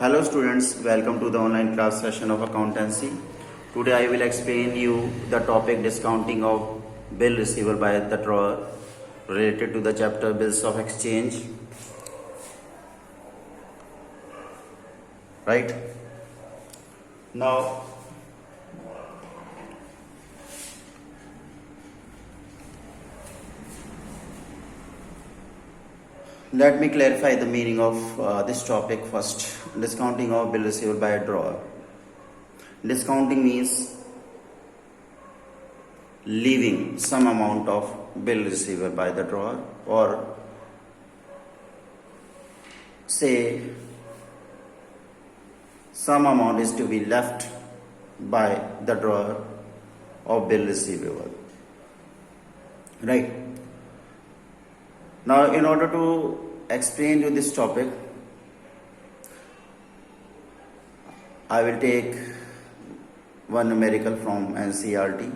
Hello students, welcome to the online class session of accountancy. Today I will explain you the topic discounting of bill receivable by the drawer related to the chapter bills of exchange. Right? Now let me clarify the meaning of this topic first. Discounting of bill receivable by a drawer. Discounting means leaving some amount of bill receivable by the drawer, or say some amount is to be left by the drawer of bill receivable. Right? Now, in order to explain you this topic, I will take one numerical from NCERT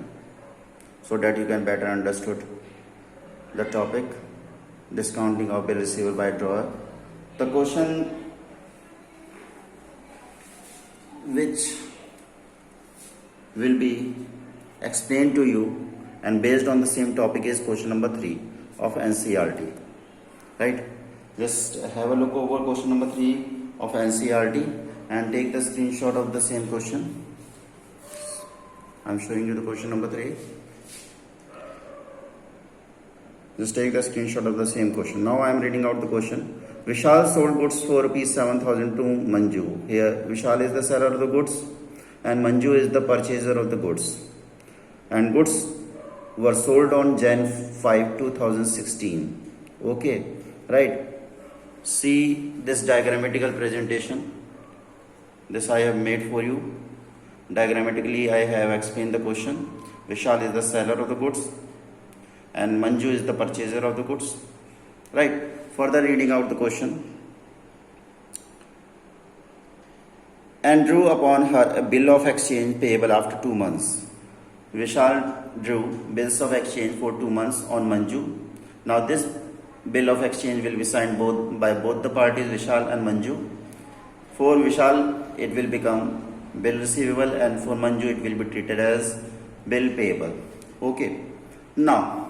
so that you can better understood the topic discounting of bill receivable by drawer. The question which will be explained to you and based on the same topic is question number 3 of NCERT. Right? Just have a look over question number 3 of NCERT and take the screenshot of the same question. I'm showing you the question number 3. Just take the screenshot of the same question. Now I am reading out the question. Vishal sold goods for rupees 7,000 to Manju. Here Vishal is the seller of the goods and Manju is the purchaser of the goods. And goods were sold on Jan 5, 2016. Okay, right. See this diagrammatical presentation. This I have made for you. Diagrammatically I have explained the question. Vishal is the seller of the goods and Manju is the purchaser of the goods. Right. Further reading out the question. And drew upon her a bill of exchange payable after 2 months. Vishal drew bills of exchange for 2 months on Manju. Now this bill of exchange will be signed by both the parties, Vishal and Manju. For Vishal it will become bill receivable and for Manju it will be treated as bill payable. Okay. Now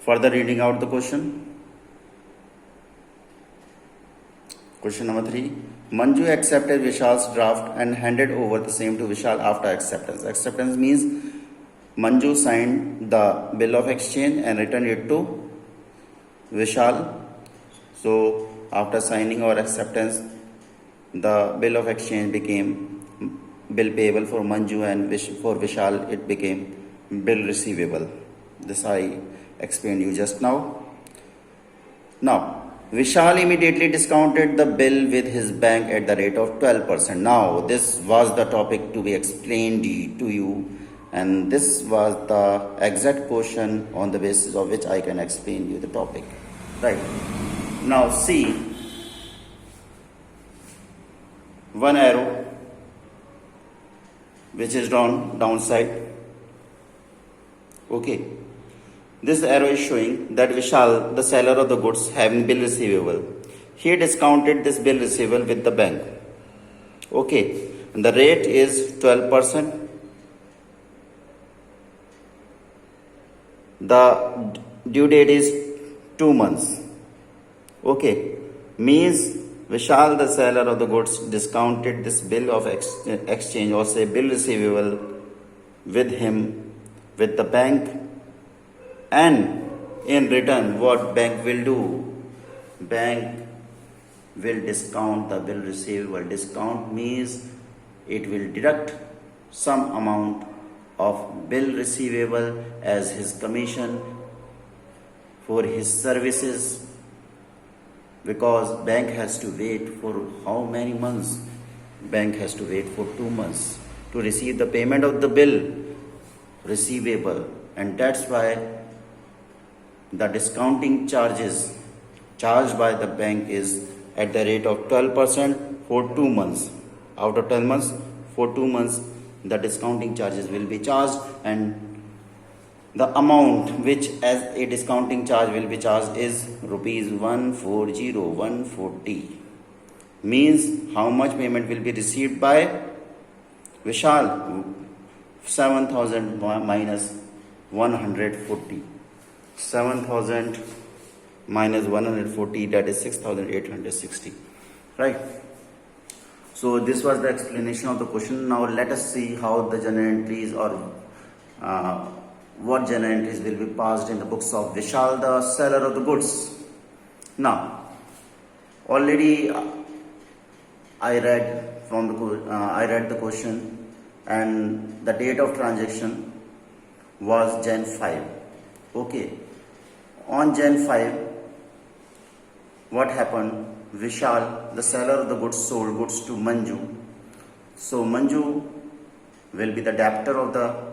further reading out the question. Question number 3. Manju accepted Vishal's draft and handed over the same to Vishal after acceptance. Acceptance means Manju signed the bill of exchange and returned it to Vishal. So after signing or acceptance, the bill of exchange became bill payable for Manju and for Vishal it became bill receivable. This I explained you just now. Now Vishal immediately discounted the bill with his bank at the rate of 12%. Now this was the topic to be explained to you and this was the exact question on the basis of which I can explain you the topic. Right. Now see one arrow which is drawn downside. Okay. This arrow is showing that Vishal, the seller of the goods, having bill receivable, he discounted this bill receivable with the bank. Okay. And the rate is 12%. The due date is 2 months. Okay. Means Vishal, the seller of the goods, discounted this bill of exchange or say bill receivable with him, with the bank. And in return, what bank will do? Bank will discount the bill receivable. Discount means it will deduct some amount of bill receivable as his commission for his services, because bank has to wait for how many months? Bank has to wait for 2 months to receive the payment of the bill receivable, and that's why the discounting charges charged by the bank is at the rate of 12% for 2 months. After 12 months, for 2 months, the discounting charges will be charged and The amount which as a discounting charge will be charged is rupees 140,140. Means how much payment will be received by Vishal? 7,000 minus 140. 7,000 minus 140, that is 6,860. Right? So this was the explanation of the question. Now let us see how the journal entries or what journal entries will be passed in the books of Vishal, the seller of the goods. Now, already I read the question, and the date of transaction was Jan 5. Okay. On Jan 5, what happened? Vishal, the seller of the goods, sold goods to Manju. So Manju will be the debtor of the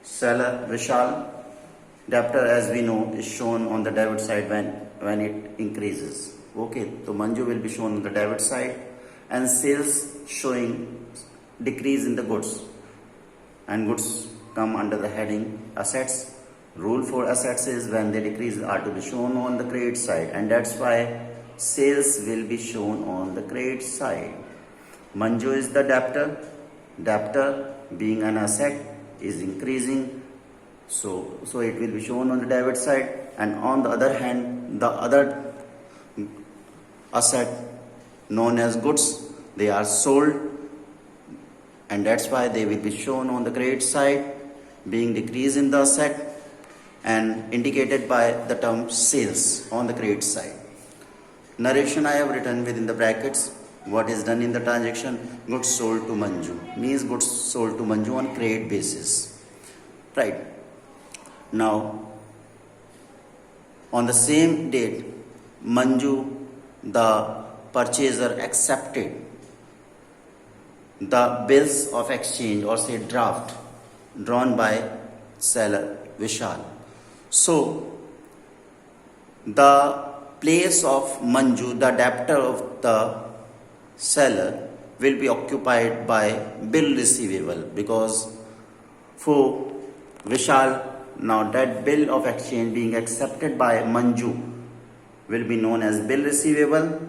seller Vishal. Debtor, as we know, is shown on the debit side when it increases. Okay, so Manju will be shown on the debit side, and sales showing decrease in the goods, and goods come under the heading assets. Rule for assets is when they decrease are to be shown on the credit side, and that's why sales will be shown on the credit side. Manju is the debtor. Debtor being an asset is increasing, so it will be shown on the debit side, and on the other hand, the other asset known as goods, they are sold, and that's why they will be shown on the credit side, being decrease in the asset and indicated by the term sales on the credit side. Narration I have written within the brackets. What is done in the transaction? Goods sold to Manju means goods sold to Manju on credit basis. Right. Now, on the same date, Manju, the purchaser, accepted the bills of exchange, or say draft, drawn by seller Vishal. So, the place of Manju, the debtor of the seller, will be occupied by bill receivable, because for Vishal, now that bill of exchange being accepted by Manju will be known as bill receivable.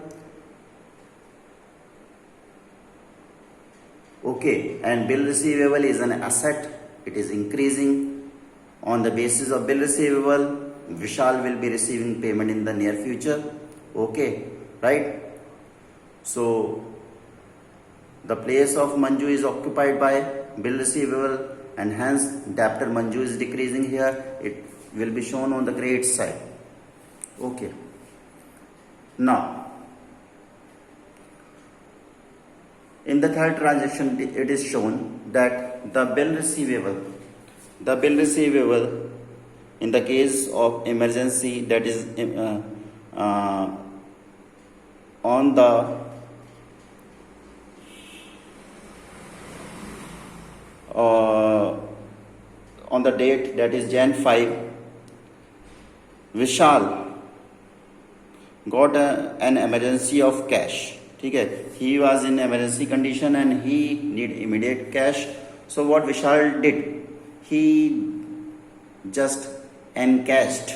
Okay, and bill receivable is an asset. It is increasing. On the basis of bill receivable, Vishal will be receiving payment in the near future. Okay, right? So, the place of Manju is occupied by bill receivable, and hence debtor Manju is decreasing here. It will be shown on the credit side. Okay. Now, in the third transaction, it is shown that the bill receivable in the case of emergency, that is on the date, that is Jan 5, Vishal got an emergency of cash. Okay, he was in emergency condition and he need immediate cash. So what Vishal did, he just encashed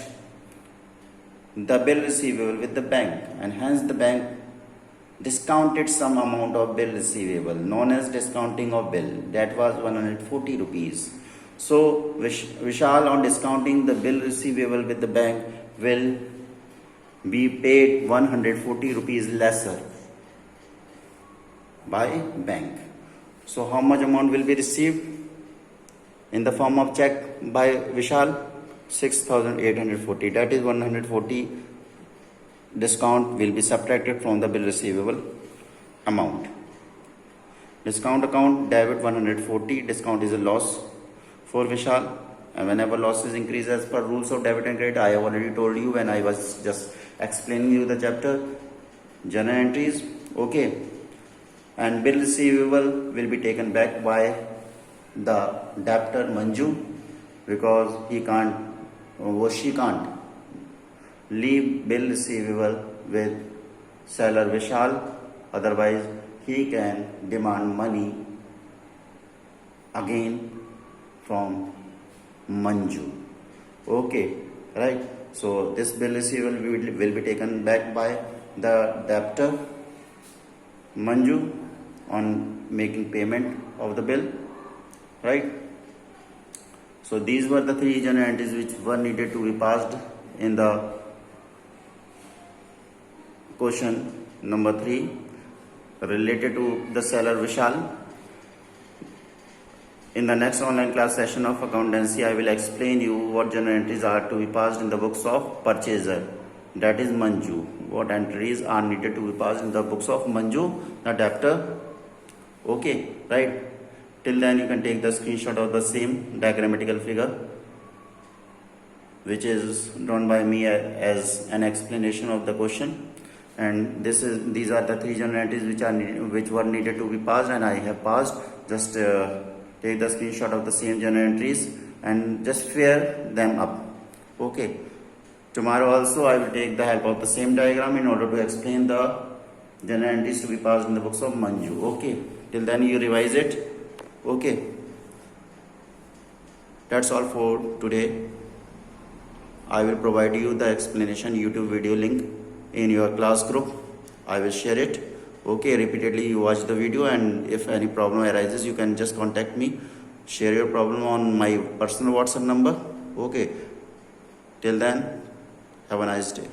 the bill receivable with the bank, and hence the bank discounted some amount of bill receivable, known as discounting of bill. That was 140 rupees. So Vishal, on discounting the bill receivable with the bank, will be paid 140 rupees lesser by bank. So how much amount will be received in the form of check by Vishal? 6,840. That is 140 discount will be subtracted from the bill receivable amount. Discount account, debit 140, discount is a loss for Vishal, and whenever losses increase as per rules of debit and credit, I have already told you when I was just explaining you the chapter, journal entries. Okay, and bill receivable will be taken back by the debtor Manju, because he can't or she can't leave bill receivable with seller Vishal, otherwise he can demand money again from Manju. Okay, right. So this bill receivable will be taken back by the debtor Manju on making payment of the bill, right? So these were the three journal entries which were needed to be passed in the question number 3 related to the seller Vishal. In the next online class session of accountancy, I will explain you what journal entries are to be passed in the books of purchaser, that is Manju. What entries are needed to be passed in the books of Manju, the debtor. Okay, right. Till then you can take the screenshot of the same diagrammatical figure which is drawn by me as an explanation of the question, and these are the three journal entries which were needed to be passed, and I have passed. Just take the screenshot of the same journal entries and just fill them up. Okay, tomorrow also I will take the help of the same diagram in order to explain the journal entries to be passed in the books of Manju. Okay, till then you revise it. Okay, that's all for today. I will provide you the explanation YouTube video link in your class group. I will share it. Okay, repeatedly you watch the video, and if any problem arises you can just contact me. Share your problem on my personal WhatsApp number. Okay, till then, have a nice day.